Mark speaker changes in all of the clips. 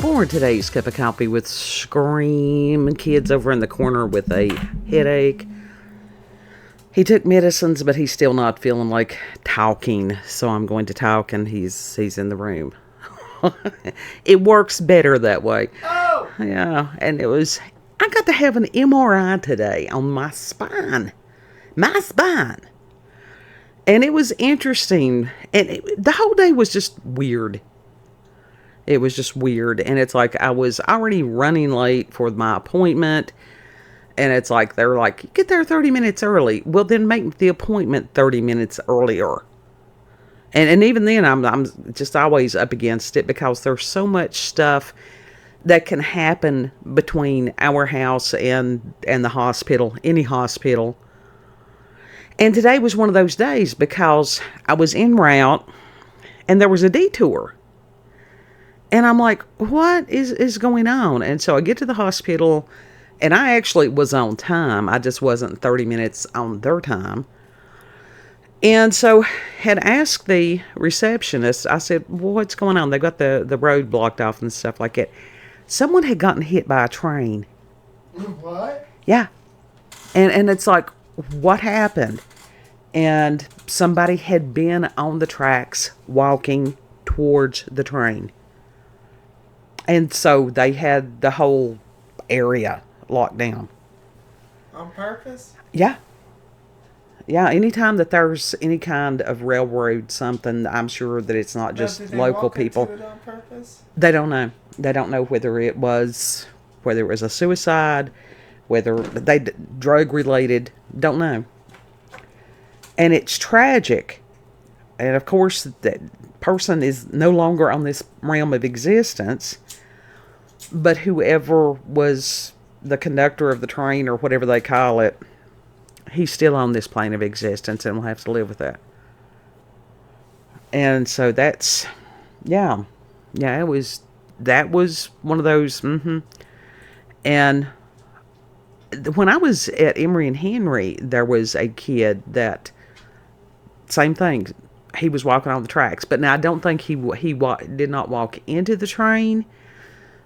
Speaker 1: For today's cup of coffee with Scream, kid's over in the corner with a headache. He took medicines, but he's still not feeling like talking, so I'm going to talk, and he's in the room. It works better that way.
Speaker 2: Oh!
Speaker 1: Yeah, and I got to have an MRI today on my spine. My spine. And it was interesting, and the whole day was just weird. It was just weird, and it's like I was already running late for my appointment, and it's like they're like, get there 30 minutes early. Well, then make the appointment 30 minutes earlier. And even then, I'm just always up against it because there's so much stuff that can happen between our house and the hospital, any hospital. And today was one of those days because I was en route, and there was a detour. And I'm like, what is going on? And so I get to the hospital, and I actually was on time. I just wasn't 30 minutes on their time. And so had asked the receptionist, I said, well, what's going on? They got the road blocked off and stuff like that. Someone had gotten hit by a train.
Speaker 2: What?
Speaker 1: Yeah. And it's like, what happened? And somebody had been on the tracks walking towards the train. And so they had the whole area locked down.
Speaker 2: On purpose?
Speaker 1: Yeah. Yeah, anytime that there's any kind of railroad something, I'm sure that it's not just local people.
Speaker 2: Did they walk into it on purpose?
Speaker 1: They don't know. They don't know whether it was a suicide, whether they drug related. Don't know. And it's tragic. And of course, that person is no longer on this realm of existence. But whoever was the conductor of the train, or whatever they call it, he's still on this plane of existence, and we'll have to live with that. And so that's, yeah, that was one of those, And when I was at Emory and Henry, there was a kid that, same thing, he was walking on the tracks. But now I don't think he did not walk into the train.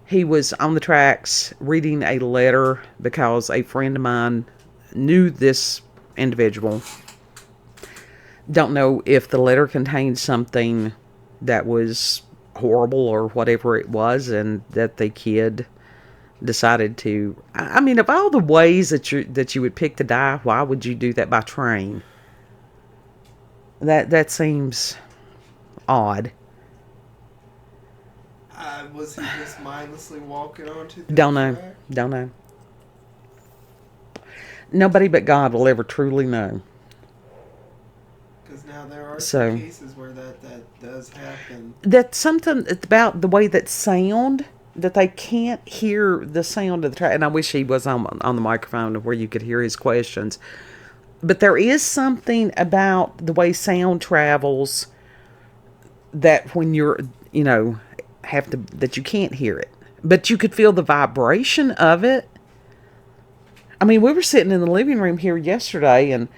Speaker 1: He was on the tracks reading a letter because a friend of mine knew this individual. Don't know if the letter contained something that was horrible or whatever it was, and that the kid decided to. I mean, of all the ways that you would pick to die, why would you do that by train? That seems odd.
Speaker 2: Was he just mindlessly walking onto the
Speaker 1: Don't know.
Speaker 2: track?
Speaker 1: Don't know. Nobody but God will ever truly know.
Speaker 2: Because now there are
Speaker 1: So,
Speaker 2: some cases where that does happen.
Speaker 1: That's something about the way that sound, that they can't hear the sound of the track. And I wish he was on the microphone where you could hear his questions. But there is something about the way sound travels that when you're, that you can't hear it. But you could feel the vibration of it. I mean, we were sitting in the living room here yesterday, and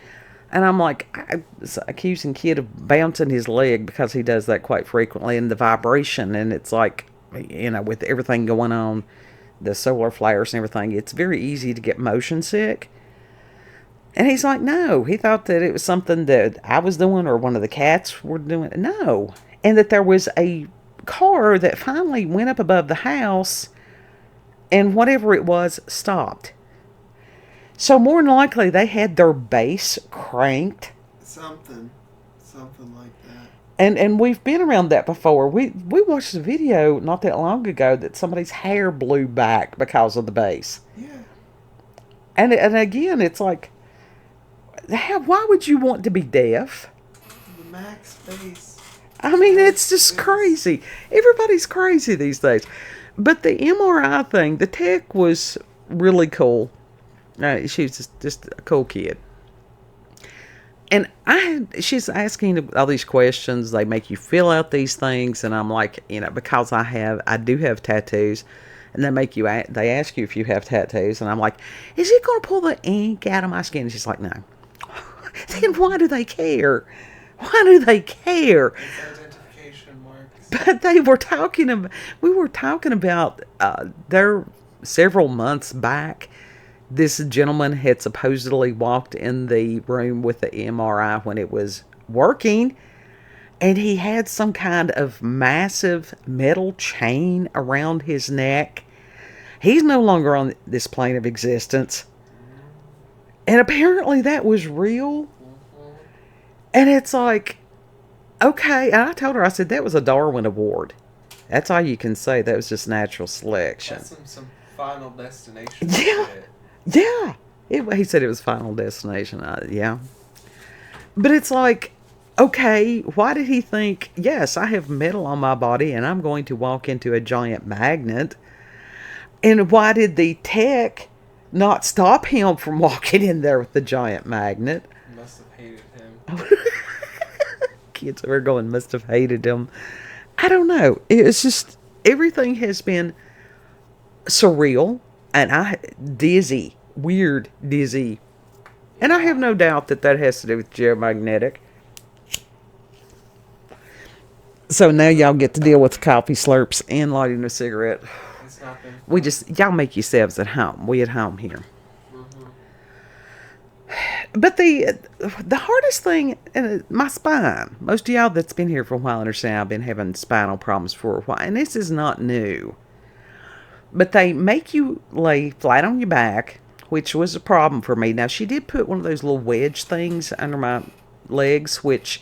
Speaker 1: I'm like, I was accusing kid of bouncing his leg because he does that quite frequently, and the vibration, and it's like, with everything going on, the solar flares and everything, it's very easy to get motion sick. And he's like, no, he thought that it was something that I was doing or one of the cats were doing. No. And that there was a car that finally went up above the house, and whatever it was stopped. So more than likely they had their bass cranked.
Speaker 2: Something like that.
Speaker 1: And we've been around that before. We watched a video not that long ago that somebody's hair blew back because of the bass.
Speaker 2: Yeah.
Speaker 1: And again, it's like, why would you want to be deaf?
Speaker 2: The max bass.
Speaker 1: I mean, it's just crazy. Everybody's crazy these days. But the MRI thing, the tech was really cool. She was just a cool kid. And she's asking all these questions. They make you fill out these things. And I'm like, because I do have tattoos. And they ask you if you have tattoos. And I'm like, is it going to pull the ink out of my skin? And she's like, no. Then why do they care? Why do they care?
Speaker 2: It's identification marks.
Speaker 1: But they were talking about, we were talking about there several months back. This gentleman had supposedly walked in the room with the MRI when it was working, and he had some kind of massive metal chain around his neck. He's no longer on this plane of existence. And apparently that was real. And it's like, okay. And I told her, I said, that was a Darwin Award. That's all you can say. That was just natural selection.
Speaker 2: That's some Final Destination
Speaker 1: Yeah.
Speaker 2: shit.
Speaker 1: Yeah. He said it was Final Destination. Yeah. But it's like, okay, why did he think, yes, I have metal on my body and I'm going to walk into a giant magnet? And why did the tech not stop him from walking in there with the giant magnet?
Speaker 2: Must have hated him.
Speaker 1: Kids who are going must have hated him. I don't know. It's just, everything has been surreal and dizzy, weird, dizzy. And I have no doubt that has to do with geomagnetic. So now y'all get to deal with coffee slurps and lighting a cigarette.
Speaker 2: It's not been
Speaker 1: Y'all make yourselves at home. We at home here. But the hardest thing, my spine. Most of y'all that's been here for a while understand I've been having spinal problems for a while. And this is not new. But they make you lay flat on your back, which was a problem for me. Now, she did put one of those little wedge things under my legs, which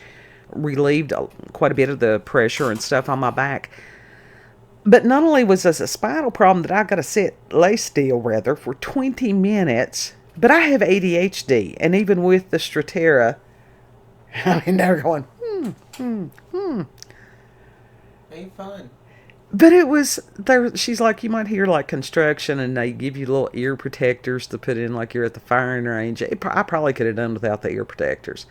Speaker 1: relieved quite a bit of the pressure and stuff on my back. But not only was this a spinal problem that I got to lay still rather for 20 minutes, but I have ADHD, and even with the Stratera, I mean, they're going,
Speaker 2: Ain't fun.
Speaker 1: But it was there. She's like, you might hear like construction, and they give you little ear protectors to put in, like you're at the firing range. I probably could have done without the ear protectors.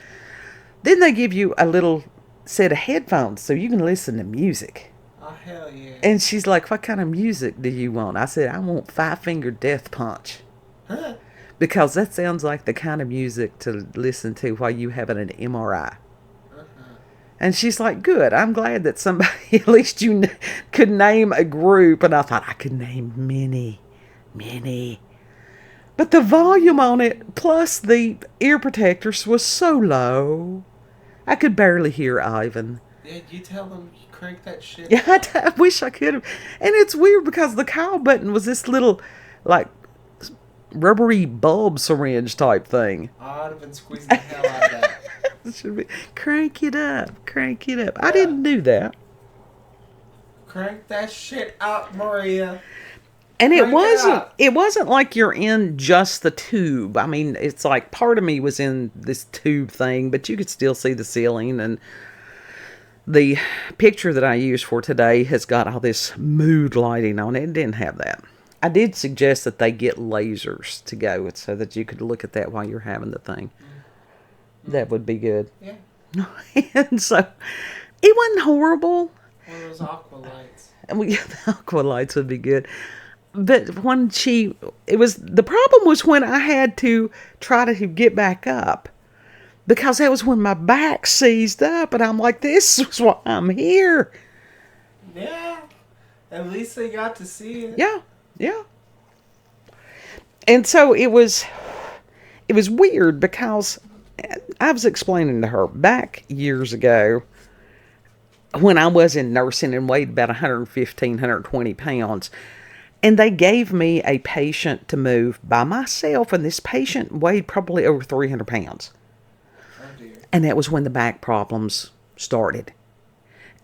Speaker 1: Then they give you a little set of headphones so you can listen to music.
Speaker 2: Oh, hell yeah.
Speaker 1: And she's like, what kind of music do you want? I said, I want Five Finger Death Punch.
Speaker 2: Huh?
Speaker 1: Because that sounds like the kind of music to listen to while you having an MRI. And she's like, good. I'm glad that somebody, at least you could name a group. And I thought I could name many. But the volume on it, plus the ear protectors, was so low. I could barely hear Ivan.
Speaker 2: Yeah, you tell them you crank that shit.
Speaker 1: Yeah, I wish I could have. And it's weird because the call button was this little, like, rubbery bulb syringe type thing.
Speaker 2: I'd have been squeezing the hell out of that.
Speaker 1: It should be, crank it up. I didn't do that.
Speaker 2: Crank that shit up, Maria.
Speaker 1: And
Speaker 2: Crank
Speaker 1: it wasn't like you're in just the tube. I mean, it's like part of me was in this tube thing, but you could still see the ceiling. And the picture that I used for today has got all this mood lighting on it. It didn't have that. I did suggest that they get lasers to go with so that you could look at that while you're having the thing. That would be good.
Speaker 2: Yeah.
Speaker 1: And so it wasn't horrible.
Speaker 2: One of those aqua lights.
Speaker 1: And the aqua lights would be good. But when the problem was when I had to try to get back up. Because that was when my back seized up. And I'm like, this is why I'm here.
Speaker 2: Yeah. At least they got to see it.
Speaker 1: Yeah. And so it was weird because I was explaining to her back years ago when I was in nursing and weighed about 115, 120 pounds. And they gave me a patient to move by myself. And this patient weighed probably over 300 pounds.
Speaker 2: Oh, dear.
Speaker 1: And that was when the back problems started.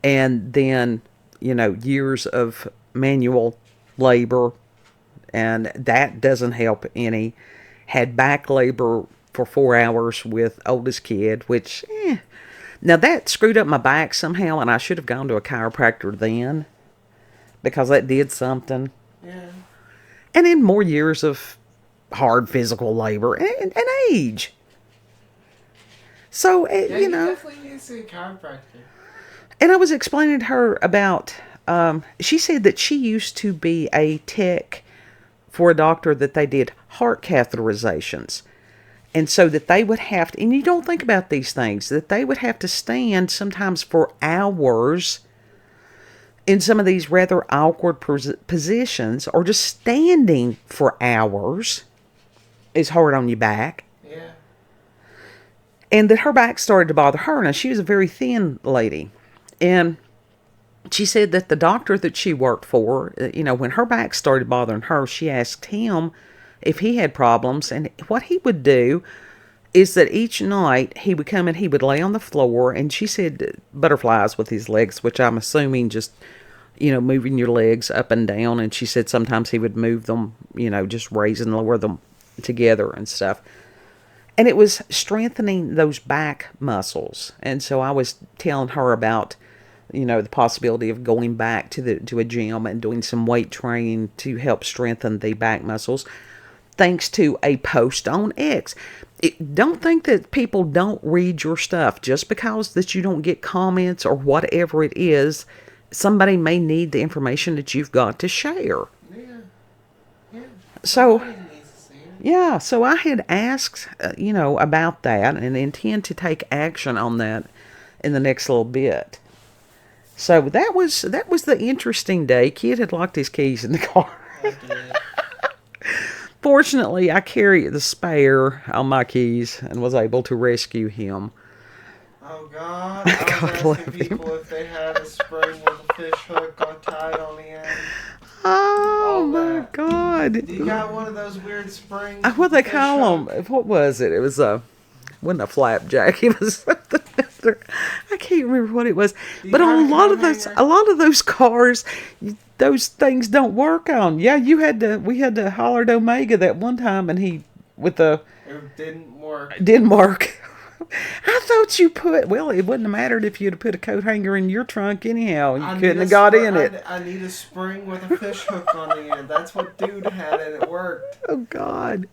Speaker 1: And then, years of manual labor. And that doesn't help any. Had back labor for 4 hours with oldest kid, which, Now that screwed up my back somehow, and I should have gone to a chiropractor then. Because that did something.
Speaker 2: Yeah.
Speaker 1: And then more years of hard physical labor and age. So,
Speaker 2: Yeah, you definitely need to see a chiropractor.
Speaker 1: And I was explaining to her about, she said that she used to be a tech for a doctor that they did heart catheterizations. And so that they would have to, and you don't think about these things, that they would have to stand sometimes for hours in some of these rather awkward positions, or just standing for hours is hard on your back.
Speaker 2: Yeah.
Speaker 1: And that her back started to bother her. Now, she was a very thin lady. And she said that the doctor that she worked for, when her back started bothering her, she asked him if he had problems. And what he would do is that each night he would come and he would lay on the floor. And she said butterflies with his legs, which I'm assuming just, moving your legs up and down. And she said sometimes he would move them, just raise and lower them together and stuff. And it was strengthening those back muscles. And so I was telling her about, the possibility of going back to a gym and doing some weight training to help strengthen the back muscles, thanks to a post on X. Don't think that people don't read your stuff. Just because that you don't get comments or whatever it is, somebody may need the information that you've got to share.
Speaker 2: Yeah.
Speaker 1: So, yeah, so I had asked, about that and intend to take action on that in the next little bit. So that was the interesting day. Kid had locked his keys in the car. Fortunately, I carried the spare on my keys and was able to rescue him.
Speaker 2: Oh, God. I was asking people if they had a spring with a fish hook tied on the end.
Speaker 1: Oh, my God.
Speaker 2: You got one of those weird springs?
Speaker 1: What they call them? What was it? It was wasn't a flapjack. It was something else. I can't remember what it was. But on a lot of those cars, those things don't work on. Yeah, we had to holler at Omega that one time, and it
Speaker 2: didn't work.
Speaker 1: Didn't work. I thought it wouldn't have mattered if you'd have put a coat hanger in your trunk anyhow. You couldn't have got in it.
Speaker 2: I need a spring with a fish hook on the end. That's what dude had, and it worked.
Speaker 1: Oh, God.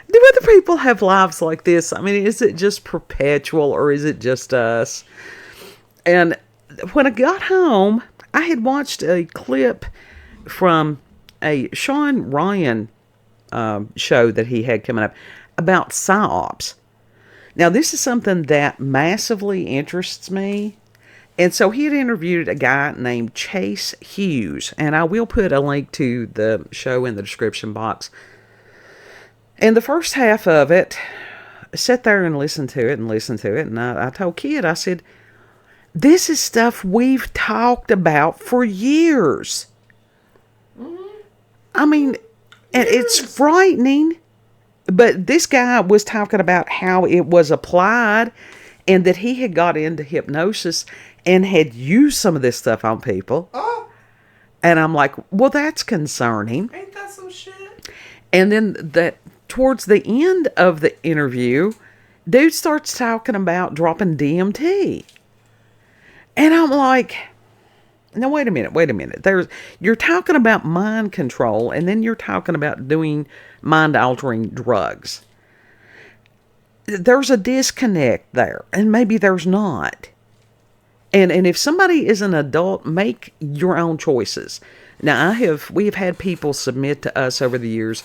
Speaker 1: Do other people have lives like this? I mean, is it just perpetual, or is it just us? And when I got home, I had watched a clip from a Shawn Ryan show that he had coming up about PsyOps. Now, this is something that massively interests me. And so he had interviewed a guy named Chase Hughes. And I will put a link to the show in the description box. And the first half of it, I sat there and listened to it. And I told Kid, I said, this is stuff we've talked about for years. I mean, and it's frightening. But this guy was talking about how it was applied and that he had got into hypnosis and had used some of this stuff on people.
Speaker 2: Oh.
Speaker 1: And I'm like, well, that's concerning.
Speaker 2: Ain't that some shit?
Speaker 1: And then towards the end of the interview, dude starts talking about dropping DMT. And I'm like, now, wait a minute. You're talking about mind control, and then you're talking about doing mind-altering drugs. There's a disconnect there, and maybe there's not. And if somebody is an adult, make your own choices. Now, we have had people submit to us over the years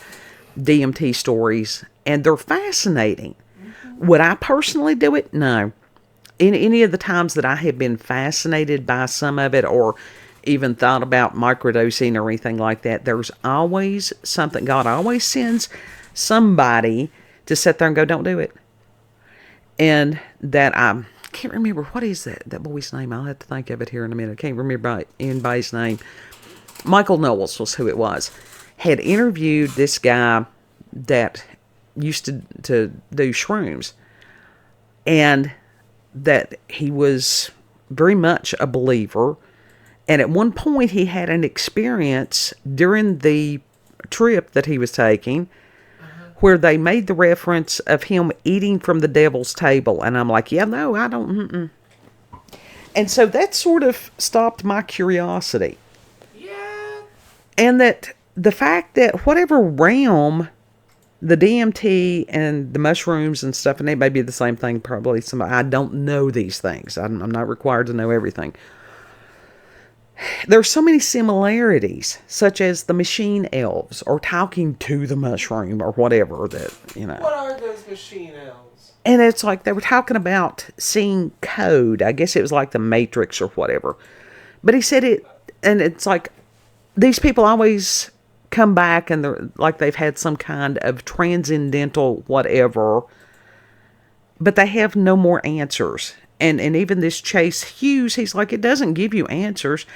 Speaker 1: DMT stories, and they're fascinating. Mm-hmm. Would I personally do it? No. In any of the times that I have been fascinated by some of it or even thought about microdosing or anything like that, there's always something. God always sends somebody to sit there and go, don't do it. And that I can't remember, what is that boy's name? I'll have to think of it here in a minute. I can't remember anybody's name. Michael Knowles was who it was. Had interviewed this guy that used to do shrooms. And that he was very much a believer. And at one point he had an experience during the trip that he was taking where they made the reference of him eating from the devil's table. And I'm like, yeah, no, I don't. And so that sort of stopped my curiosity.
Speaker 2: Yeah.
Speaker 1: And that the fact that whatever realm the DMT and the mushrooms and stuff, and it may be the same thing, probably. I don't know these things. I'm not required to know everything. There's so many similarities, such as the machine elves, or talking to the mushroom, or whatever that,
Speaker 2: What are those machine elves?
Speaker 1: And it's like they were talking about seeing code. I guess it was like the Matrix or whatever. But he said And it's like, these people always come back and they're like they've had some kind of transcendental whatever, but they have no more answers. And even this Chase Hughes, he's like, it doesn't give you answers.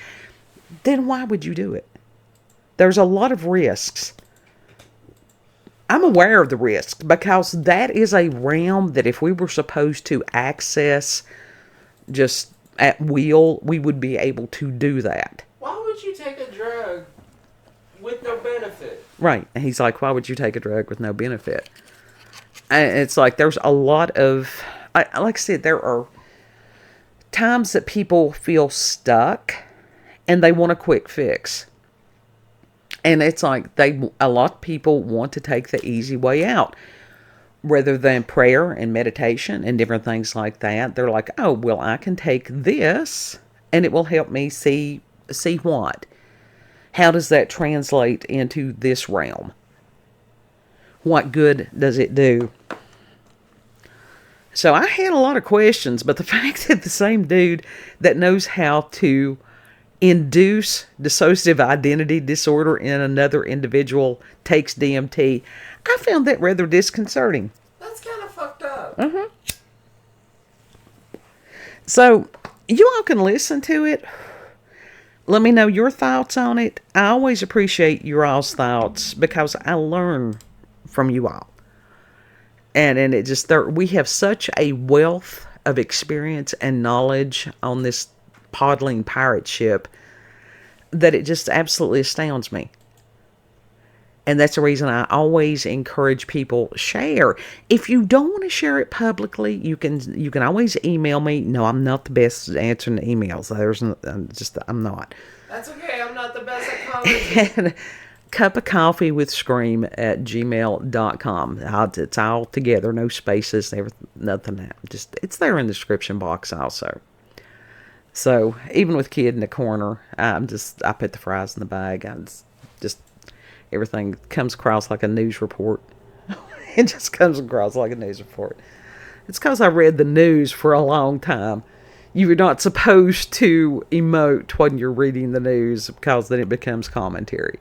Speaker 1: Then why would you do it? There's a lot of risks. I'm aware of the risks because that is a realm that if we were supposed to access just at will, we would be able to do that.
Speaker 2: Why would you take a drug with no benefit?
Speaker 1: Right. And he's like, why would you take a drug with no benefit? And it's like there's a lot of, like I said, there are times that people feel stuck and they want a quick fix. And it's like a lot of people want to take the easy way out rather than prayer and meditation and different things like that. They're like, oh, well, I can take this and it will help me see what? How does that translate into this realm? What good does it do? So I had a lot of questions, but the fact that the same dude that knows how to induce dissociative identity disorder in another individual takes DMT, I found that rather disconcerting.
Speaker 2: That's kind of fucked up.
Speaker 1: Mm-hmm. So you all can listen to it. Let me know your thoughts on it. I always appreciate your all's thoughts because I learn from you all. And it just, we have such a wealth of experience and knowledge on this Podling pirate ship that it just absolutely astounds me. And that's the reason I always encourage people, share. If you don't want to share it publicly, you can always email me. No, I'm not the best at answering the emails. I'm not.
Speaker 2: That's okay. I'm not the best at commenting.
Speaker 1: cupofcoffeewithscream at gmail.com. It's all together, no spaces, nothing. It's there in the description box also. So even with kid in the corner, I put the fries in the bag. Everything comes across like a news report. It just comes across like a news report. It's because I read the news for a long time. You are not supposed to emote when you're reading the news because then it becomes commentary.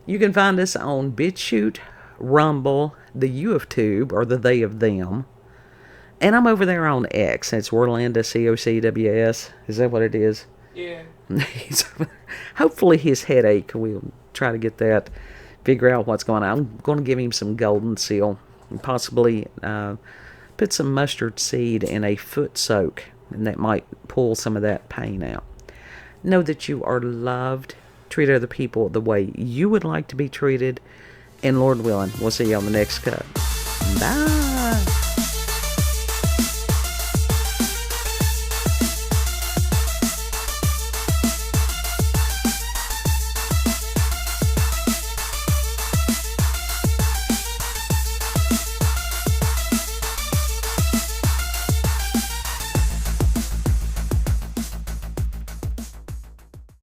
Speaker 1: You can find us on BitChute, Rumble, the U of Tube, or the They of Them. And I'm over there on X. It's Orlando COCWS. Is that what it is?
Speaker 2: Yeah.
Speaker 1: Hopefully his headache, we'll try to get that, figure out what's going on. I'm going to give him some golden seal and possibly put some mustard seed in a foot soak, and that might pull some of that pain out. Know that you are loved. Treat other people the way you would like to be treated. And Lord willing, we'll see you on the next cut. Bye.